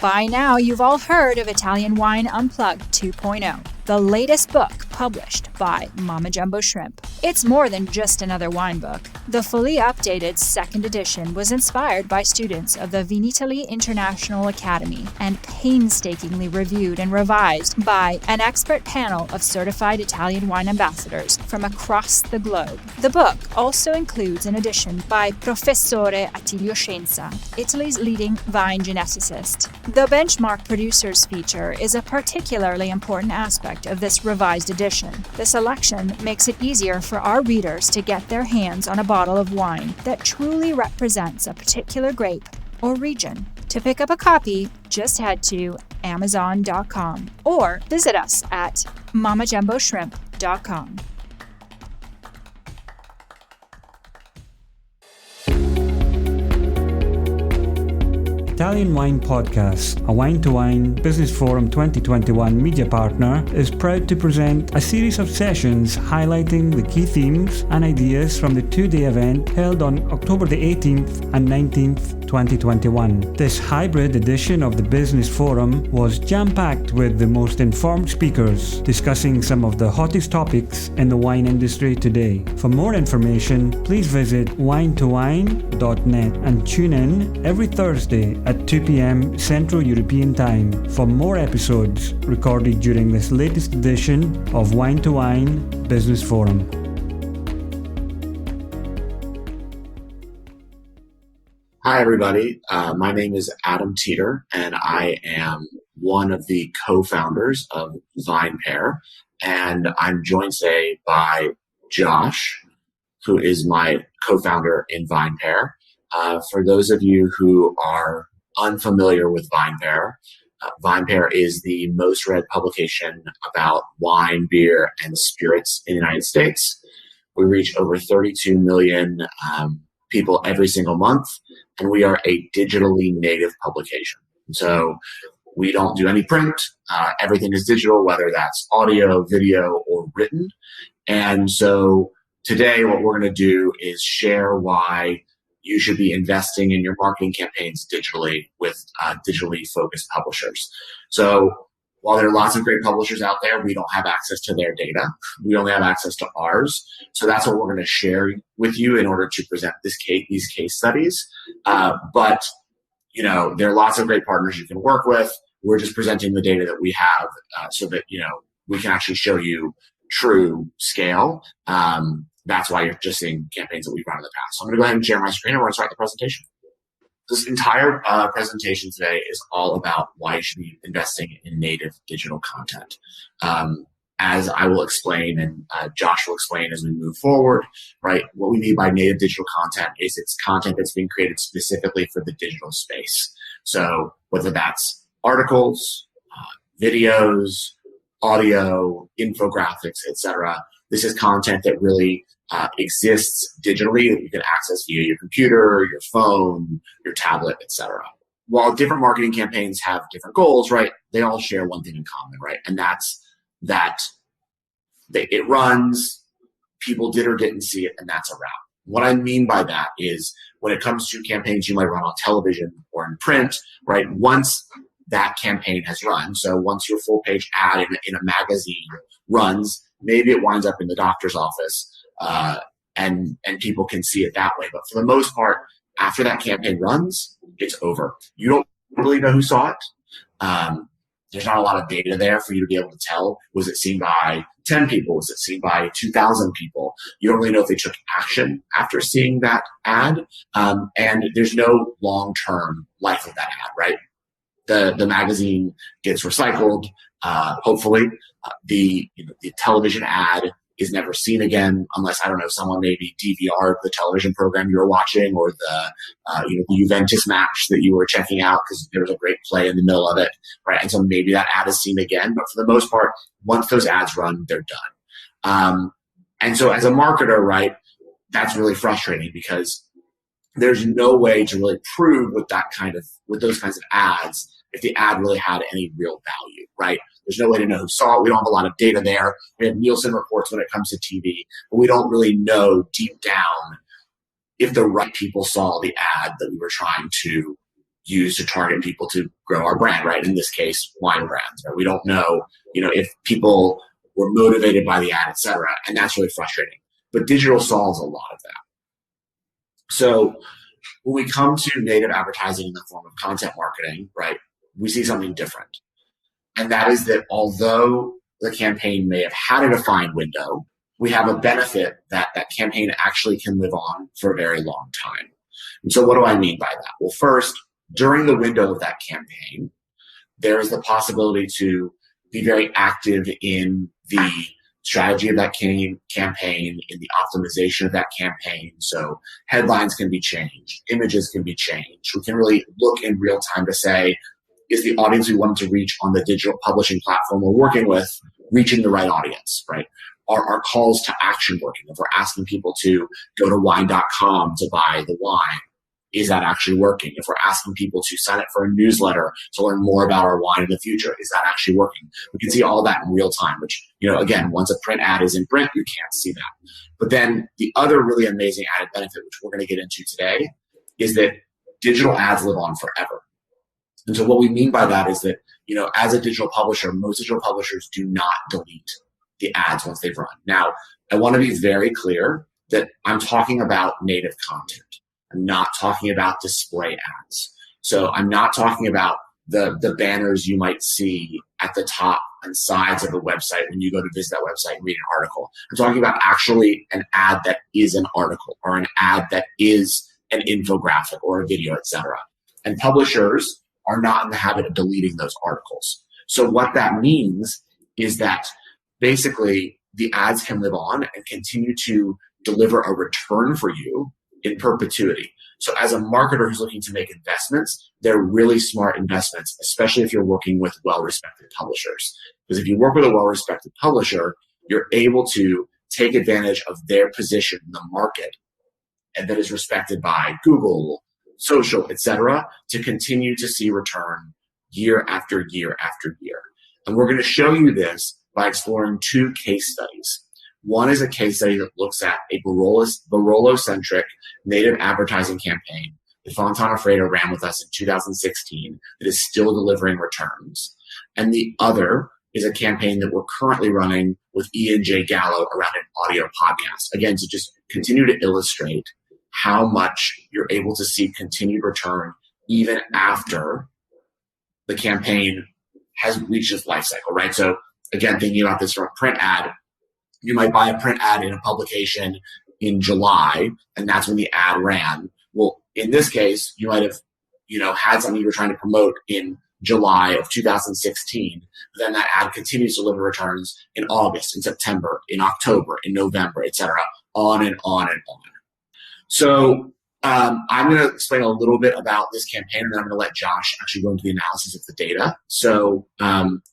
By now, you've all heard of Italian Wine Unplugged 2.0, the latest book published by Mama Jumbo Shrimp. It's more than just another wine book. The fully updated second edition was inspired by students of the Wine Italy International Academy and painstakingly reviewed and revised by an expert panel of certified Italian wine ambassadors from across the globe. The book also includes an edition by Professore Attilio Scienza, Italy's leading vine geneticist. The benchmark producers feature is a particularly important aspect of this revised edition. The selection makes it easier for our readers to get their hands on a bottle of wine that truly represents a particular grape or region. To pick up a copy, just head to Amazon.com or visit us at MamaJumboShrimp.com. Italian Wine Podcast, a Wine2Wine Business Forum 2021 media partner, is proud to present a series of sessions highlighting the key themes and ideas from the two-day event held on October the 18th and 19th, 2021. This hybrid edition of the Business Forum was jam-packed with the most informed speakers discussing some of the hottest topics in the wine industry today. For more information, please visit wine2wine.net and tune in every Thursday at 2 p.m. Central European Time for more episodes recorded during this latest edition of Wine2Wine Business Forum. Hi, everybody. My name is Adam Teeter, and I am one of the co-founders of VinePair. And I'm joined today by Josh, who is my co-founder in VinePair. For those of you who are unfamiliar with VinePair, VinePair is the most read publication about wine, beer, and spirits in the United States. We reach over 32 million people every single month, and we are a digitally native publication. So we don't do any print. Everything is digital, whether that's audio, video, or written. And so today what we're going to do is share why you should be investing in your marketing campaigns digitally with digitally focused publishers. So while there are lots of great publishers out there, we don't have access to their data. We only have access to ours. So that's what we're going to share with you in order to present these case studies. But, you know, there are lots of great partners you can work with. We're just presenting the data that we have so that, you know, we can actually show you true scale. That's why you're just seeing campaigns that we've run in the past. So I'm going to go ahead and share my screen and we're going to start the presentation. This entire presentation today is all about why you should be investing in native digital content. As I will explain and Josh will explain as we move forward, right? What we mean by native digital content is it's content that's being created specifically for the digital space. So whether that's articles, videos, audio, infographics, etc. This is content that really exists digitally that you can access via your computer, your phone, your tablet, etc. While different marketing campaigns have different goals, right, they all share one thing in common, right? And that's that it runs, people did or didn't see it, and that's a wrap. What I mean by that is when it comes to campaigns you might run on television or in print, right, once that campaign has run, so once your full page ad in a magazine runs, maybe it winds up in the doctor's office, and people can see it that way. But for the most part, after that campaign runs, it's over. You don't really know who saw it. There's not a lot of data there for you to be able to tell. Was it seen by 10 people? Was it seen by 2,000 people? You don't really know if they took action after seeing that ad. And there's no long-term life of that ad, right? The magazine gets recycled, hopefully. The television ad is never seen again unless, I don't know, someone maybe DVR'd the television program you were watching or the Juventus match that you were checking out because there was a great play in the middle of it, right? And so maybe that ad is seen again. But for the most part, once those ads run, they're done. And so as a marketer, right, that's really frustrating because there's no way to really prove with those kinds of ads if the ad really had any real value, right? There's no way to know who saw it. We don't have a lot of data there. We have Nielsen reports when it comes to TV, but we don't really know deep down if the right people saw the ad that we were trying to use to target people to grow our brand, right? In this case, wine brands, right? We don't know, if people were motivated by the ad, et cetera. And that's really frustrating. But digital solves a lot of that. So when we come to native advertising in the form of content marketing, right, we see something different. And that is that although the campaign may have had a defined window, we have a benefit that that campaign actually can live on for a very long time. And so what do I mean by that? Well, first, during the window of that campaign, there is the possibility to be very active in the strategy of that campaign, in the optimization of that campaign. So headlines can be changed, images can be changed. We can really look in real time to say, is the audience we want to reach on the digital publishing platform we're working with reaching the right audience, right? Are our calls to action working? If we're asking people to go to wine.com to buy the wine, is that actually working? If we're asking people to sign up for a newsletter to learn more about our wine in the future, is that actually working? We can see all that in real time, which, again, once a print ad is in print, you can't see that. But then the other really amazing added benefit, which we're going to get into today, is that digital ads live on forever. And so what we mean by that is that, as a digital publisher, most digital publishers do not delete the ads once they've run. Now, I want to be very clear that I'm talking about native content. I'm not talking about display ads. So I'm not talking about the banners you might see at the top and sides of the website when you go to visit that website and read an article. I'm talking about actually an ad that is an article or an ad that is an infographic or a video, etc. And publishers are not in the habit of deleting those articles. So what that means is that basically the ads can live on and continue to deliver a return for you in perpetuity. So as a marketer who's looking to make investments, they're really smart investments, especially if you're working with well-respected publishers. Because if you work with a well-respected publisher, you're able to take advantage of their position in the market and that is respected by Google, social, etc., to continue to see return year after year after year. And we're going to show you this by exploring two case studies. One is a case study that looks at a Barolo-centric native advertising campaign that Fontana Fredo ran with us in 2016 that is still delivering returns. And the other is a campaign that we're currently running with Ian J. Gallo around an audio podcast. Again, to just continue to illustrate how much you're able to see continued return even after the campaign has reached its life cycle, right? So again, thinking about this from a print ad, you might buy a print ad in a publication in July, and that's when the ad ran. Well, in this case, you might have, had something you were trying to promote in July of 2016. But then that ad continues to deliver returns in August, in September, in October, in November, et cetera, on and on and on. So I'm going to explain a little bit about this campaign, and then I'm going to let Josh actually go into the analysis of the data. So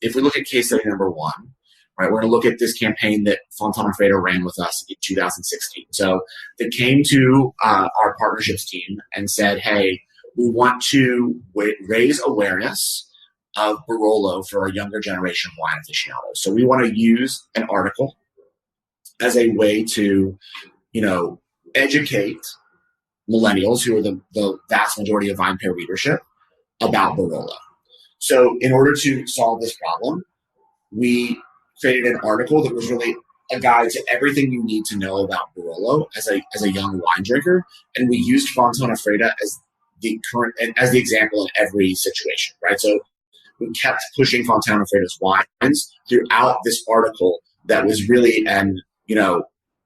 if we look at case study number one, right, we're going to look at this campaign that Fontana Fredo ran with us in 2016. So they came to our partnerships team and said, hey, we want to raise awareness of Barolo for our younger generation of wine aficionados. So we want to use an article as a way to, educate millennials, who are the vast majority of VinePair readership, about Barolo. So in order to solve this problem, we created an article that was really a guide to everything you need to know about Barolo as a young wine drinker, and we used Fontana Fredo as the example in every situation, right? So we kept pushing Fontana Fredo's wines throughout this article that was really an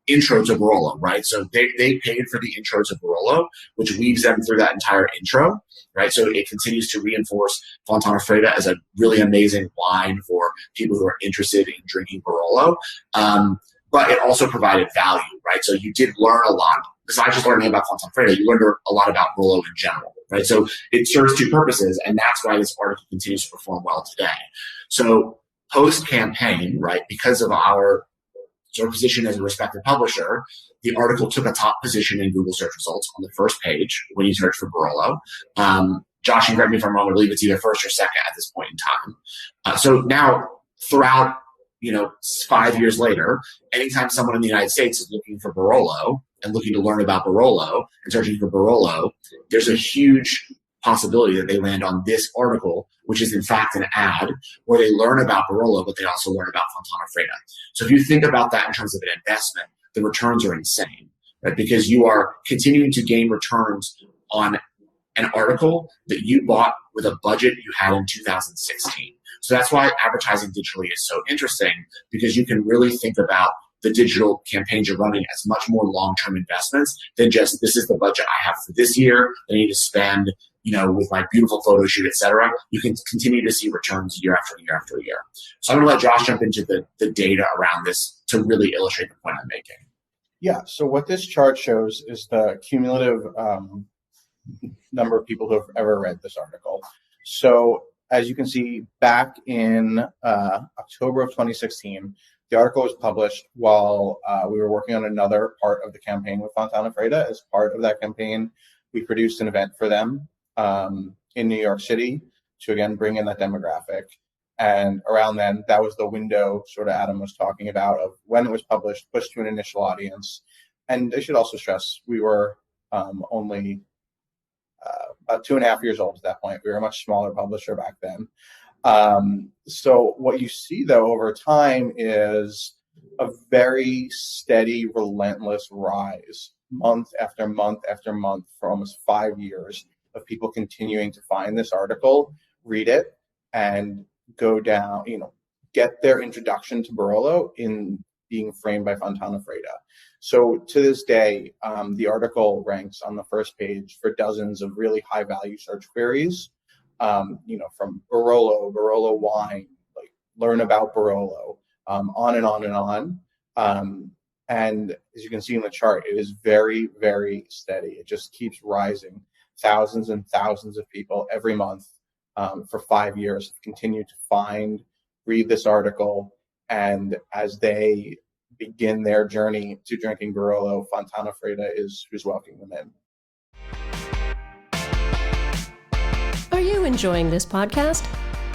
intro to Barolo, right? So they paid for the intro to Barolo, which weaves them through that entire intro, right? So it continues to reinforce Fontana Fredo as a really amazing wine for people who are interested in drinking Barolo. But it also provided value, right? So you did learn a lot. Besides just learning about Fontana Fredo, you learned a lot about Barolo in general, right? So it serves two purposes, and that's why this article continues to perform well today. So post-campaign, right, because of our sort of position as a respected publisher, the article took a top position in Google search results on the first page when you search for Barolo. Josh, you correct me if I'm wrong, I believe it's either first or second at this point in time. So now, throughout 5 years later, anytime someone in the United States is looking for Barolo and looking to learn about Barolo and searching for Barolo, there's a huge possibility that they land on this article, which is in fact an ad, where they learn about Barolo, but they also learn about Fontana Freda. So if you think about that in terms of an investment, the returns are insane, right? Because you are continuing to gain returns on an article that you bought with a budget you had in 2016. So that's why advertising digitally is so interesting, because you can really think about the digital campaigns you're running as much more long-term investments than just, this is the budget I have for this year, I need to spend, with my beautiful photo shoot, et cetera. You can continue to see returns year after year after year. So I'm going to let Josh jump into the data around this to really illustrate the point I'm making. Yeah, so what this chart shows is the cumulative number of people who have ever read this article. So as you can see, back in October of 2016, the article was published while we were working on another part of the campaign with Fontana Freda. As part of that campaign, we produced an event for them in New York City to, again, bring in that demographic. And around then, that was the window sort of Adam was talking about of when it was published, pushed to an initial audience. And I should also stress, we were only about 2.5 years old at that point. We were a much smaller publisher back then. So what you see, though, over time is a very steady, relentless rise, month after month after month, for almost 5 years, of people continuing to find this article, read it, and go down, get their introduction to Barolo in being framed by Fontana Freda. So to this day, the article ranks on the first page for dozens of really high-value search queries, from Barolo wine, like learn about Barolo, on and on and on. And as you can see in the chart, it is very, very steady. It just keeps rising. Thousands and thousands of people every month for 5 years have continued to read this article, and as they begin their journey to drinking Barolo, Fontana Freda is who's welcoming them in. Are you enjoying this podcast?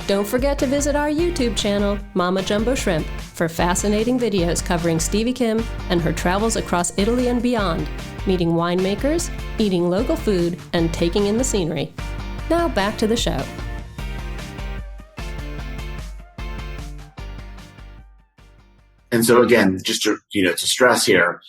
Don't forget to visit our YouTube channel, Mama Jumbo Shrimp, for fascinating videos covering Stevie Kim and her travels across Italy and beyond, meeting winemakers, eating local food, and taking in the scenery. Now back to the show. And so again, just to stress here,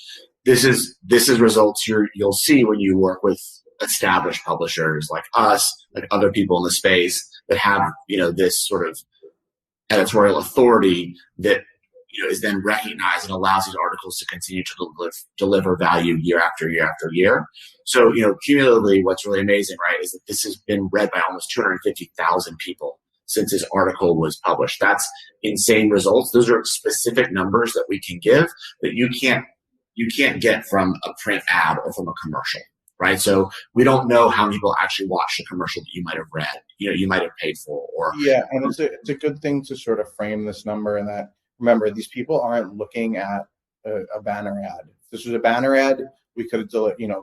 this is results you'll see when you work with established publishers like us, like other people in the space that have this sort of editorial authority that is then recognized and allows these articles to continue to deliver value year after year after year. So cumulatively, what's really amazing, right, is that this has been read by almost 250,000 people since this article was published. That's insane results. Those are specific numbers that we can give that you can't get from a print ad or from a commercial, right? So we don't know how many people actually watch the commercial that you might have read, you might have paid for. Or yeah, and it's a good thing to sort of frame this number in that, remember, these people aren't looking at a banner ad. If this was a banner ad, we could have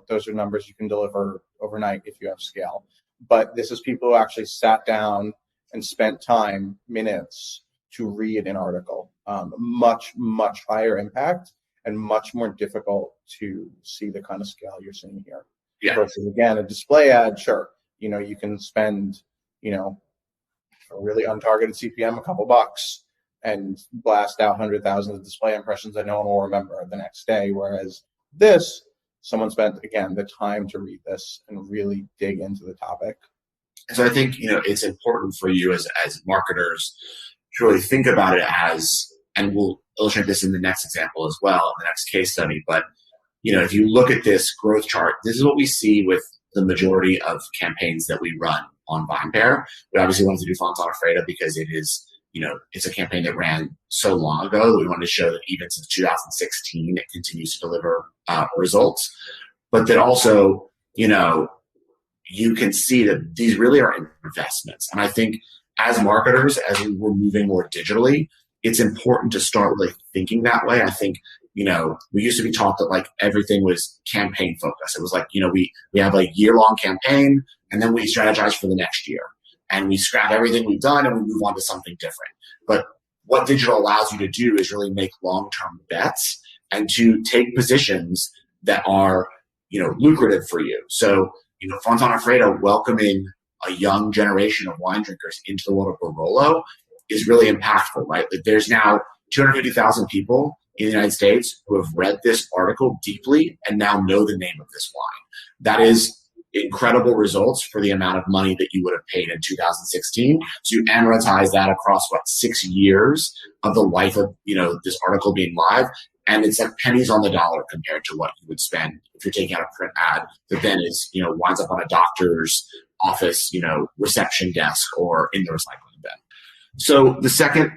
those are numbers you can deliver overnight if you have scale. But this is people who actually sat down and spent time, minutes, to read an article. Much, much higher impact and much more difficult to see the kind of scale you're seeing here. Yeah. Versus, again, a display ad, sure, you can spend, a really untargeted CPM, a couple bucks, and blast out 100,000 of display impressions that no one will remember the next day. Whereas this, someone spent, again, the time to read this and really dig into the topic. So I think, it's important for you as marketers to really think about it as, and we'll illustrate this in the next example as well, in the next case study. But, if you look at this growth chart, this is what we see with the majority of campaigns that we run on VinePair. We obviously wanted to do Fontana Freda because it is, it's a campaign that ran so long ago that we wanted to show that even since 2016, it continues to deliver results. But that also, you can see that these really are investments. And I think as marketers, as we're moving more digitally, it's important to start really thinking that way. I think, we used to be taught that like everything was campaign focused. It was like, we have a year-long campaign and then we strategize for the next year and we scrap everything we've done and we move on to something different. But what digital allows you to do is really make long-term bets and to take positions that are, lucrative for you. So, Fontana Freda welcoming a young generation of wine drinkers into the world of Barolo is really impactful, right? Like there's now 250,000 people in the United States who have read this article deeply and now know the name of this wine. That is incredible results for the amount of money that you would have paid in 2016. So you amortize that across 6 years of the life of, this article being live. And it's like pennies on the dollar compared to what you would spend if you're taking out a print ad that then is, winds up on a doctor's office, reception desk or in the recycling bin. So the second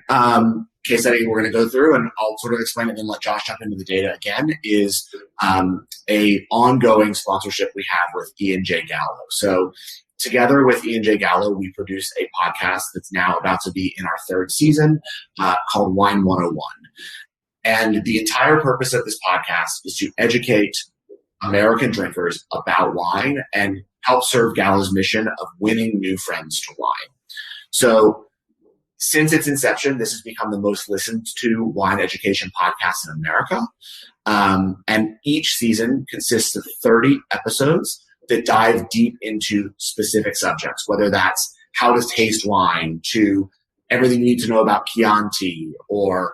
case study we're going to go through, and I'll sort of explain it and then let Josh jump into the data again, is a ongoing sponsorship we have with E&J Gallo. So together with E&J Gallo, we produce a podcast that's now about to be in our third season called Wine101. And the entire purpose of this podcast is to educate American drinkers about wine and help serve Gallo's mission of winning new friends to wine. So since its inception, this has become the most listened to wine education podcast in America. And each season consists of 30 episodes that dive deep into specific subjects, whether that's how to taste wine to everything you need to know about Chianti or,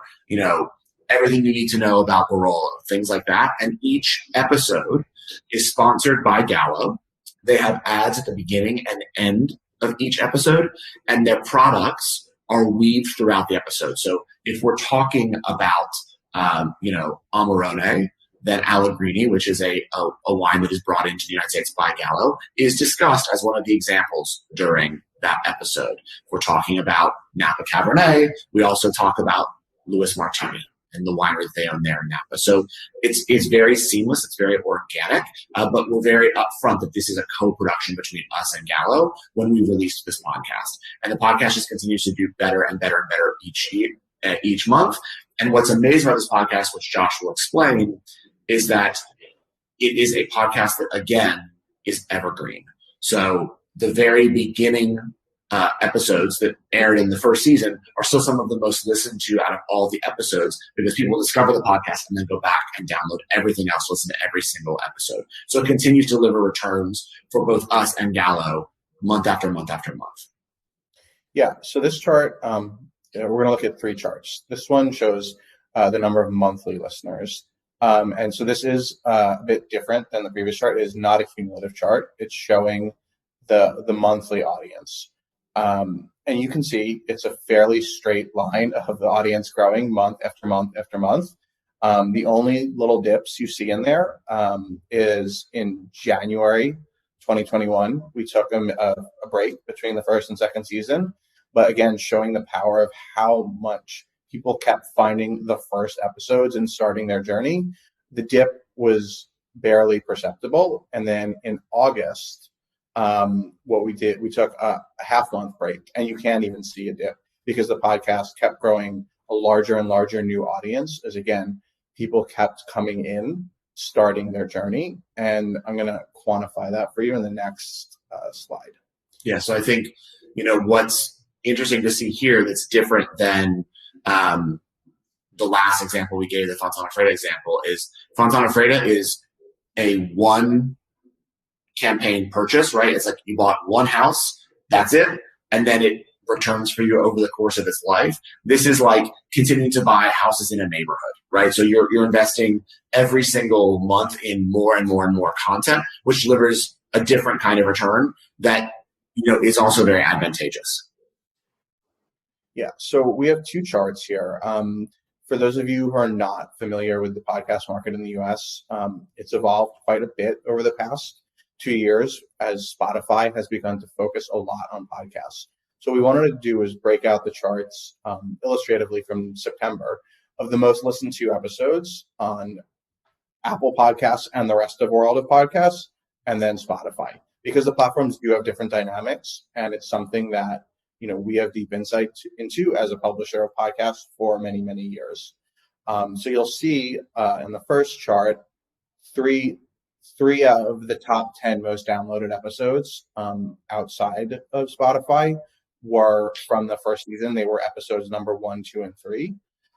everything you need to know about Barolo, things like that. And each episode is sponsored by Gallo. They have ads at the beginning and end of each episode, and their products are weaved throughout the episode. So if we're talking about, Amarone, then Allegrini, which is a wine that is brought into the United States by Gallo, is discussed as one of the examples during that episode. If we're talking about Napa Cabernet, we also talk about Louis Martini and the winery that they own there in Napa. So it's very seamless. It's very organic, but we're very upfront that this is a co-production between us and Gallo when we released this podcast. And the podcast just continues to do better and better and better each month. And what's amazing about this podcast, which Josh will explain, is that it is a podcast that, again, is evergreen. So the very beginning episodes that aired in the first season are still some of the most listened to out of all the episodes because people discover the podcast and then go back and download everything else, listen to every single episode. So it continues to deliver returns for both us and Gallo month after month after month. Yeah, so this chart, we're going to look at three charts. This one shows the number of monthly listeners. And so this is a bit different than the previous chart. It is not a cumulative chart. It's showing the monthly audience. And you can see it's a fairly straight line of the audience growing month after month after month. The only little dips you see in there is in January 2021. We took a break between the first and second season, but again, showing the power of how much people kept finding the first episodes and starting their journey. The dip was barely perceptible. And then in August, what we did, we took a half-month break, and you can't even see a dip because the podcast kept growing a larger and larger new audience as, again, people kept coming in, starting their journey. And I'm going to quantify that for you in the next slide. Yeah, so I think, what's interesting to see here that's different than the last example we gave, the Fontana Freda example, is Fontana Freda is a one campaign purchase, right? It's like you bought one house, that's it, and then it returns for you over the course of its life. This is like continuing to buy houses in a neighborhood, right? So you're investing every single month in more and more and more content, which delivers a different kind of return that is also very advantageous. Yeah, so we have two charts here. For those of you who are not familiar with the podcast market in the US, it's evolved quite a bit over the past 2 years as Spotify has begun to focus a lot on podcasts. So what we wanted to do is break out the charts illustratively from September of the most listened to episodes on Apple Podcasts and the rest of the world of podcasts, and then Spotify, because the platforms do have different dynamics, and it's something that we have deep insight into as a publisher of podcasts for many, many years. So you'll see in the first chart, three of the top 10 most downloaded episodes outside of Spotify were from the first season. They were episodes number 1, 2, and 3.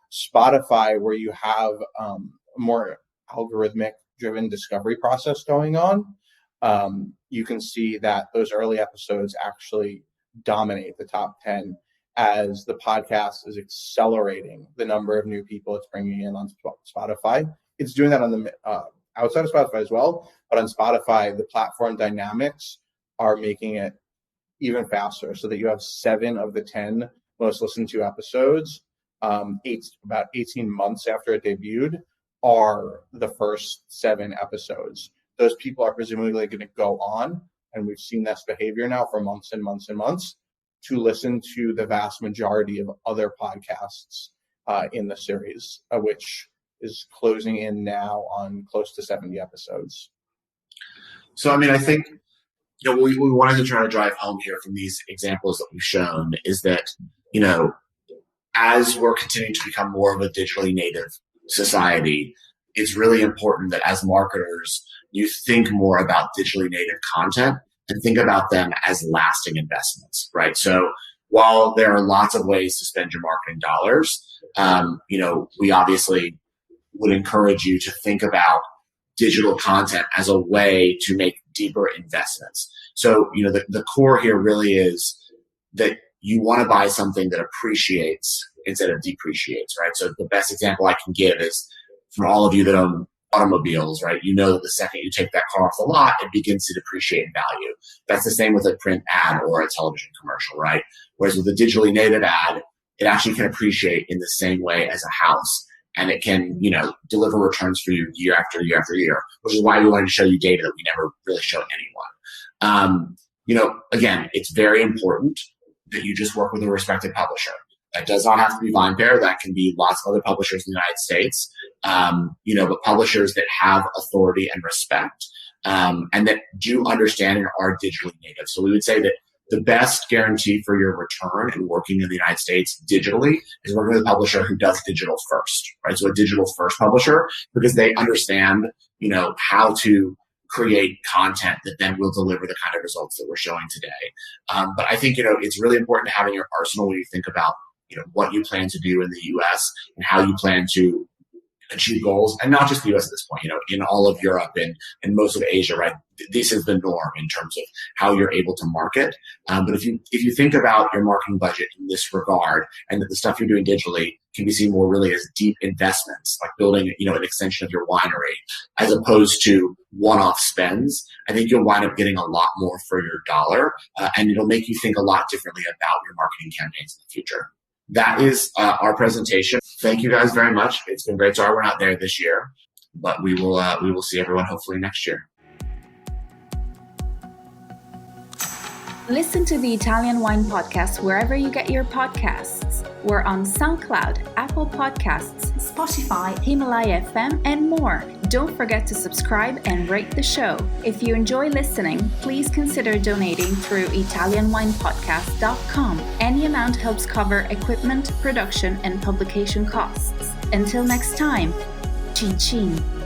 Spotify, where you have a more algorithmic driven discovery process going on, you can see that those early episodes actually dominate the top 10 as the podcast is accelerating the number of new people it's bringing in on Spotify. It's doing that on the outside of Spotify as well, but on Spotify, the platform dynamics are making it even faster, so that you have 7 of the 10 most listened to episodes, about 18 months after it debuted, are the first 7 episodes. Those people are presumably going to go on, and we've seen this behavior now for months and months and months, to listen to the vast majority of other podcasts in the series, which is closing in now on close to 70 episodes. So, I mean, I think what we wanted to try to drive home here from these examples that we've shown is that, as we're continuing to become more of a digitally native society, it's really important that as marketers, you think more about digitally native content and think about them as lasting investments, right? So while there are lots of ways to spend your marketing dollars, we obviously would encourage you to think about digital content as a way to make deeper investments. So, the core here really is that you want to buy something that appreciates instead of depreciates, right? So the best example I can give is for all of you that own automobiles, right? You know that the second you take that car off the lot, it begins to depreciate in value. That's the same with a print ad or a television commercial, right? Whereas with a digitally native ad, it actually can appreciate in the same way as a house. And it can, deliver returns for you year after year after year, which is why we wanted to show you data that we never really show anyone. Again, it's very important that you just work with a respected publisher. That does not have to be VinePair. That can be lots of other publishers in the United States, but publishers that have authority and respect, and that do understand and are digitally native. So we would say that the best guarantee for your return in working in the United States digitally is working with a publisher who does digital first, right? So a digital first publisher, because they understand, how to create content that then will deliver the kind of results that we're showing today. But I think, it's really important to have in your arsenal when you think about, what you plan to do in the US and how you plan to achieve goals, and not just the US at this point, in all of Europe and most of Asia, right? This is the norm in terms of how you're able to market. But if you think about your marketing budget in this regard, and that the stuff you're doing digitally can be seen more really as deep investments, like building, an extension of your winery, as opposed to one-off spends, I think you'll wind up getting a lot more for your dollar, and it'll make you think a lot differently about your marketing campaigns in the future. That is our presentation. Thank you guys very much. It's been great. Sorry we're not there this year, but we will see everyone hopefully next year. Listen to the Italian Wine Podcast wherever you get your podcasts. We're on SoundCloud, Apple Podcasts, Spotify, Himalaya FM, and more. Don't forget to subscribe and rate the show. If you enjoy listening, please consider donating through ItalianWinePodcast.com. Any amount helps cover equipment, production, and publication costs. Until next time, cin cin.